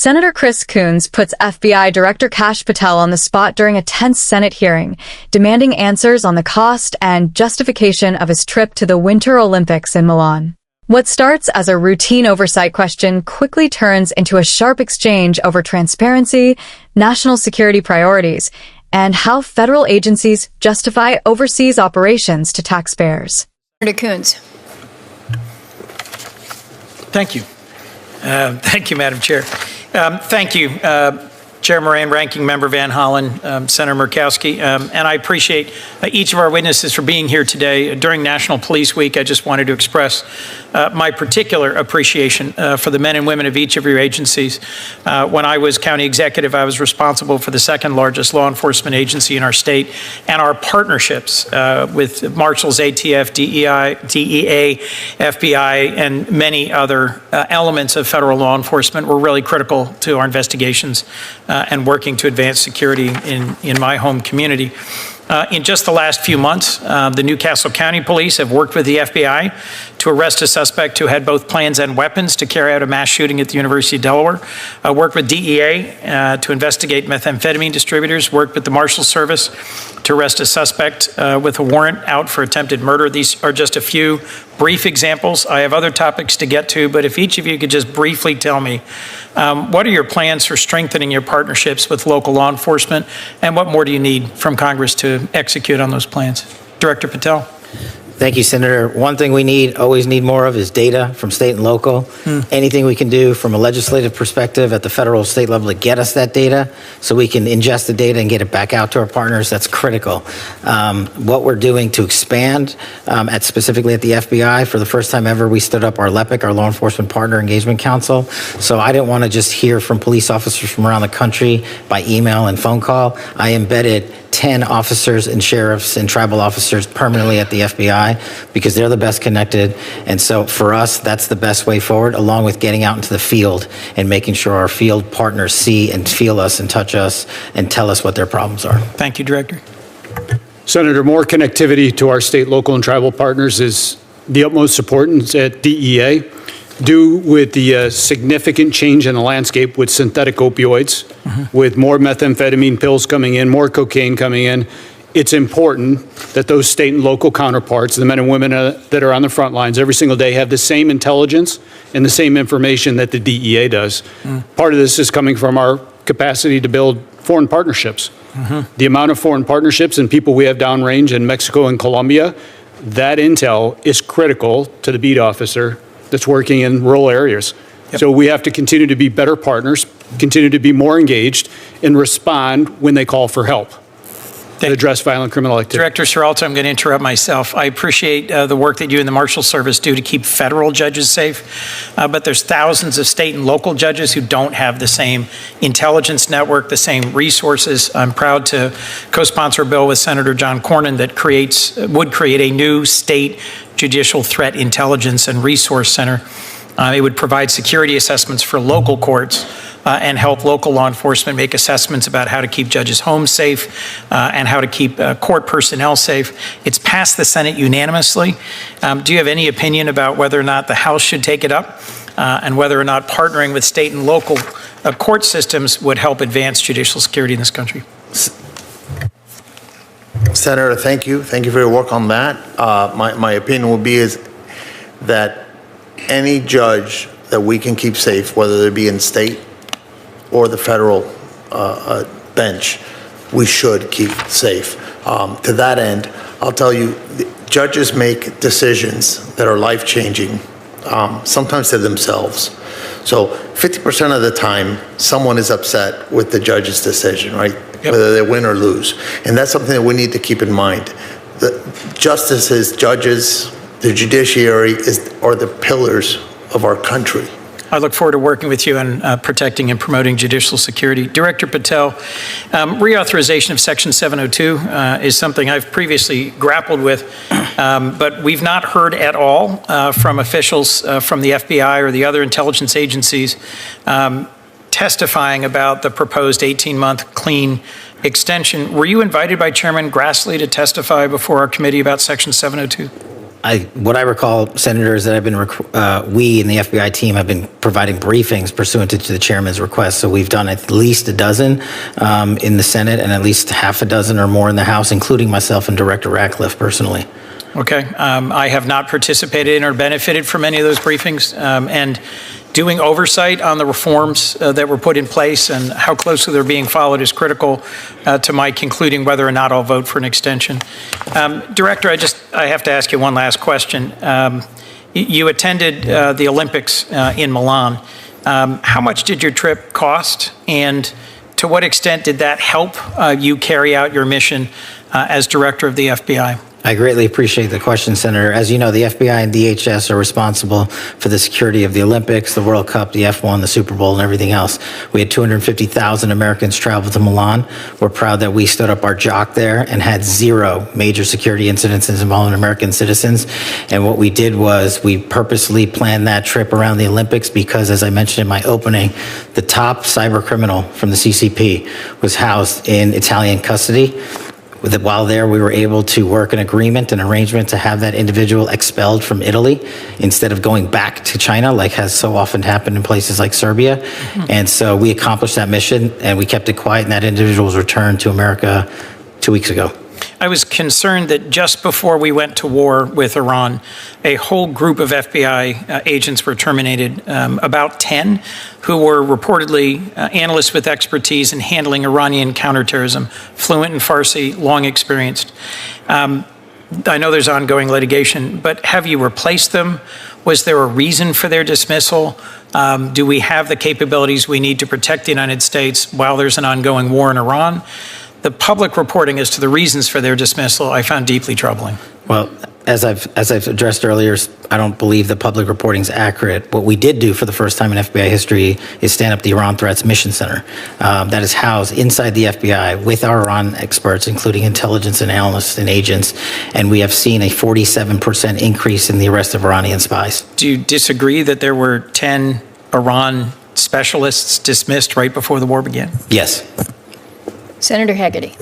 Senator Chris Coons puts FBI Director Kash Patel on the spot during a tense Senate hearing, demanding answers on the cost and justification of his trip to the Winter Olympics in Milan. What starts as a routine oversight question quickly turns into a sharp exchange over transparency, national security priorities, and how federal agencies justify overseas operations to taxpayers. Senator Coons. Thank you. Thank you, Madam Chair. Thank you, Chair Moran, Ranking Member Van Hollen, Senator Murkowski, and I appreciate each of our witnesses for being here today. During National Police Week, I just wanted to express my particular appreciation for the men and women of each of your agencies. When I was county executive, I was responsible for the second largest law enforcement agency in our state, and our partnerships with Marshals, ATF, DEA, FBI, and many other elements of federal law enforcement were really critical to our investigations and working to advance security in my home community. In just the last few months, the Newcastle County Police have worked with the FBI to arrest a suspect who had both plans and weapons to carry out a mass shooting at the University of Delaware. Worked with DEA to investigate methamphetamine distributors. Worked with the Marshals Service to arrest a suspect with a warrant out for attempted murder. These are just a few brief examples. I have other topics to get to, but if each of you could just briefly tell me, what are your plans for strengthening your partnerships with local law enforcement, and what more do you need from Congress to execute on those plans? Director Patel. Thank you, Senator. One thing we always need more of is data from state and local. Anything we can do from a legislative perspective at the federal state level to get us that data so we can ingest the data and get it back out to our partners, that's critical. What we're doing to expand specifically at the FBI, for the first time ever, we stood up our LEPIC, our Law Enforcement Partner Engagement Council. So I didn't want to just hear from police officers from around the country by email and phone call. I embedded 10 officers and sheriffs and tribal officers permanently at the FBI because they're the best connected. And so for us, that's the best way forward, along with getting out into the field and making sure our field partners see and feel us and touch us and tell us what their problems are. Thank you, Director. Senator, more connectivity to our state, local, and tribal partners is the utmost importance at DEA. Due with the significant change in the landscape with synthetic opioids, with more methamphetamine pills coming in, more cocaine coming in, it's important that those state and local counterparts, the men and women that are on the front lines every single day, have the same intelligence and the same information that the DEA does. Part of this is coming from our capacity to build foreign partnerships. The amount of foreign partnerships and people we have downrange in Mexico and Colombia, that intel is critical to the beat officer that's working in rural areas. So we have to continue to be better partners, continue to be more engaged, and respond when they call for help to address violent criminal activity. Director Seralto, I'm going to interrupt myself. I appreciate the work that you and the Marshal Service do to keep federal judges safe, but there's thousands of state and local judges who don't have the same intelligence network, the same resources. I'm proud to co-sponsor a bill with Senator John Cornyn that would create a new state judicial threat intelligence and resource center. It would provide security assessments for local courts and help local law enforcement make assessments about how to keep judges' homes safe and how to keep court personnel safe. It's passed the Senate unanimously. Do you have any opinion about whether or not the House should take it up and whether or not partnering with state and local court systems would help advance judicial security in this country? Senator, thank you. Thank you for your work on that. My opinion will be is that any judge that we can keep safe, whether it be in state or the federal bench, we should keep safe. To that end, I'll tell you, judges make decisions that are life-changing, sometimes to themselves. So 50% of the time, someone is upset with the judge's decision, right? Whether they win or lose. And that's something that we need to keep in mind. The justices, judges, the judiciary are the pillars of our country. I look forward to working with you on protecting and promoting judicial security. Director Patel, reauthorization of Section 702 is something I've previously grappled with, but we've not heard at all from officials from the FBI or the other intelligence agencies testifying about the proposed 18-month clean extension. Were you invited by Chairman Grassley to testify before our committee about Section 702? What I recall, Senator, is that we in the FBI team have been providing briefings pursuant to the chairman's request. So we've done at least a dozen in the Senate and at least half a dozen or more in the House, including myself and Director Ratcliffe personally. Okay. I have not participated in or benefited from any of those briefings. And doing oversight on the reforms that were put in place and how closely they're being followed is critical to my concluding whether or not I'll vote for an extension. Director, I have to ask you one last question. You attended the Olympics in Milan. How much did your trip cost, and to what extent did that help you carry out your mission as director of the FBI? I greatly appreciate the question, Senator. As you know, the FBI and DHS are responsible for the security of the Olympics, the World Cup, the F1, the Super Bowl, and everything else. We had 250,000 Americans travel to Milan. We're proud that we stood up our jock there and had 0 major security incidents involving American citizens. And what we did was we purposely planned that trip around the Olympics because, as I mentioned in my opening, the top cyber criminal from the CCP was housed in Italian custody. While there, we were able to work an agreement, an arrangement to have that individual expelled from Italy instead of going back to China, like has so often happened in places like Serbia. Mm-hmm. And so we accomplished that mission, and we kept it quiet, and that individual was returned to America 2 weeks ago. I was concerned that just before we went to war with Iran, a whole group of FBI agents were terminated, about 10, who were reportedly analysts with expertise in handling Iranian counterterrorism, fluent in Farsi, long experienced. I know there's ongoing litigation, but have you replaced them? Was there a reason for their dismissal? Do we have the capabilities we need to protect the United States while there's an ongoing war in Iran? The public reporting as to the reasons for their dismissal I found deeply troubling. Well, as I've addressed earlier, I don't believe the public reporting is accurate. What we did do for the first time in FBI history is stand up the Iran Threats Mission Center that is housed inside the FBI with our Iran experts, including intelligence and analysts and agents, and we have seen a 47% increase in the arrest of Iranian spies. Do you disagree that there were 10 Iran specialists dismissed right before the war began? Yes. Senator Haggerty.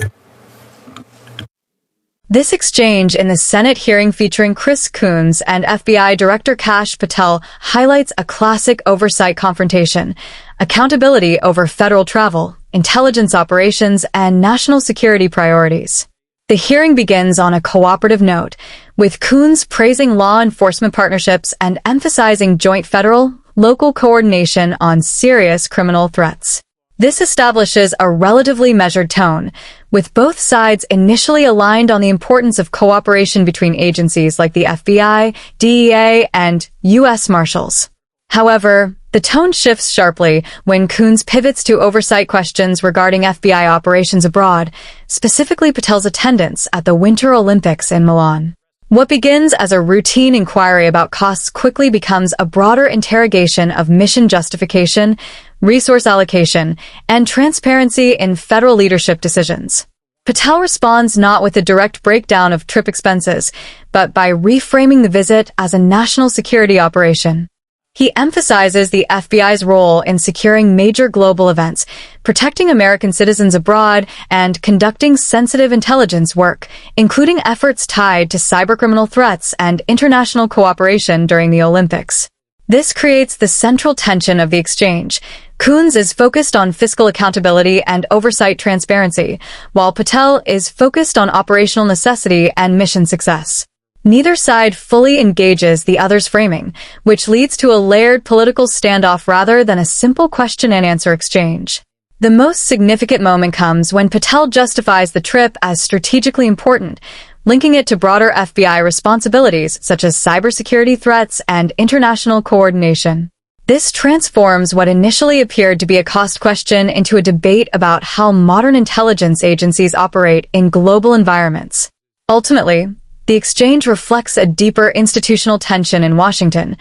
This exchange in the Senate hearing featuring Chris Coons and FBI Director Kash Patel highlights a classic oversight confrontation: accountability over federal travel, intelligence operations, and national security priorities. The hearing begins on a cooperative note, with Coons praising law enforcement partnerships and emphasizing joint federal, local coordination on serious criminal threats. This establishes a relatively measured tone, with both sides initially aligned on the importance of cooperation between agencies like the FBI, DEA, and U.S. Marshals. However, the tone shifts sharply when Coons pivots to oversight questions regarding FBI operations abroad, specifically Patel's attendance at the Winter Olympics in Milan. What begins as a routine inquiry about costs quickly becomes a broader interrogation of mission justification, resource allocation, and transparency in federal leadership decisions. Patel responds not with a direct breakdown of trip expenses, but by reframing the visit as a national security operation. He emphasizes the FBI's role in securing major global events, protecting American citizens abroad, and conducting sensitive intelligence work, including efforts tied to cybercriminal threats and international cooperation during the Olympics. This creates the central tension of the exchange. Coons is focused on fiscal accountability and oversight transparency, while Patel is focused on operational necessity and mission success. Neither side fully engages the other's framing, which leads to a layered political standoff rather than a simple question-and-answer exchange. The most significant moment comes when Patel justifies the trip as strategically important, linking it to broader FBI responsibilities such as cybersecurity threats and international coordination. This transforms what initially appeared to be a cost question into a debate about how modern intelligence agencies operate in global environments. Ultimately, the exchange reflects a deeper institutional tension in Washington: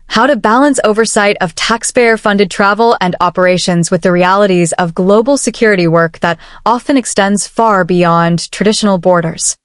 how to balance oversight of taxpayer-funded travel and operations with the realities of global security work that often extends far beyond traditional borders.